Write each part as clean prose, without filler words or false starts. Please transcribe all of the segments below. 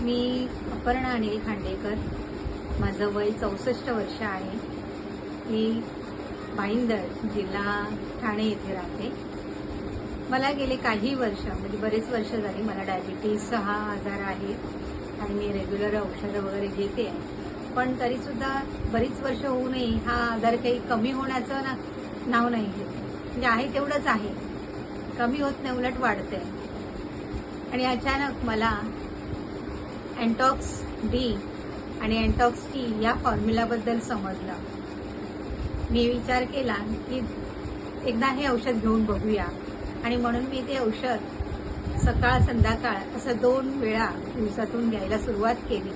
मी अपर्णा अनिल खांडेकर, माझं वय 64 वर्ष आहे. मी भाईंदर जिल्हा ठाणे येथे राहते. मला गेले काही वर्ष म्हणजे बरेच वर्ष झाली मला डायबिटीजचा हा आजार आहे आणि मी रेग्युलर औषधं वगैरे घेते आहे. पण तरीसुद्धा बरीच वर्ष होऊनही हा आजार काही कमी होण्याचं नाव नाही घेत. म्हणजे आहे तेवढंच आहे, कमी होत नाही, उलट वाढते. आणि अचानक मला एंटॉक्स डी आणि एंटॉक्स टी या फॉर्म्युलाबद्दल समजलं. मी विचार केला की एकदा हे औषध घेऊन बघूया आणि म्हणून मी ते औषध सकाळ संध्याकाळ असं 2 वेळा दिवसातून घ्यायला सुरुवात केली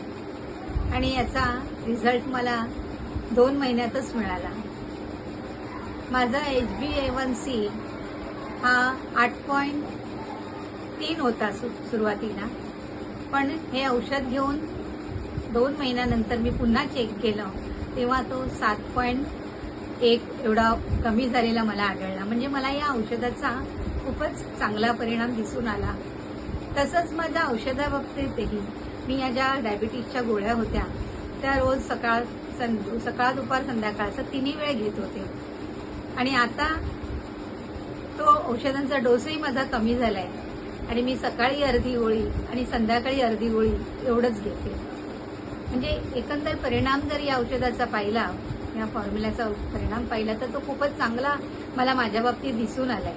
आणि याचा रिझल्ट मला 2 महिन्यातच मिळाला. माझा HbA1c हा 8.3 होता सुरुवातीला, पण हे औषध घेऊन 2 महिन्यानंतर मी पुन्हा चेक केलं तेव्हा तो 7.1 एवढा कमी झालेला मला आढळला. म्हणजे मला या औषधाचा खूपच चांगला परिणाम दिसून आला. तसंच माझ्या औषधाबाबतीतही मी या ज्या डायबिटीजच्या गोळ्या होत्या त्या रोज सकाळ दुपार संध्याकाळ असं 3 वेळ घेत होते आणि आता तो औषधांचा डोसही माझा कमी झालाय आणि मी सकाळी अर्धी गोळी आणि संध्याकाळी अर्धी गोळी एवढंच घेते. म्हणजे एकंदर परिणाम जर या औषधाचा पाहिला, या फॉर्म्युलाचा परिणाम पाहिला, तर तो खूपच चांगला मला माझ्या बाबतीत दिसून आलाय.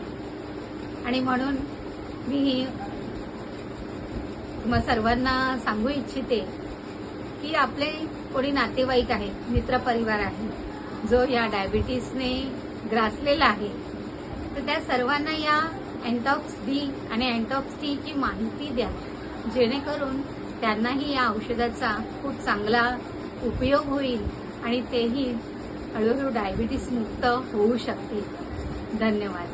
आणि म्हणून मी तुम्हा सर्वांना सांगू इच्छिते की आपले कोणी नातेवाईक आहेत, मित्रपरिवार आहे जो या डायबिटीसने ग्रासलेला आहे, तर त्या सर्वांना या एंटॉक्स डी आणि एंटॉक्स टी ची माहिती द्या, जेणेकरून त्यांनाही या औषधाचा खूप चांगला उपयोग होईल आणि तेही हळूहळू डायबिटीस मुक्त होऊ शकतील. धन्यवाद.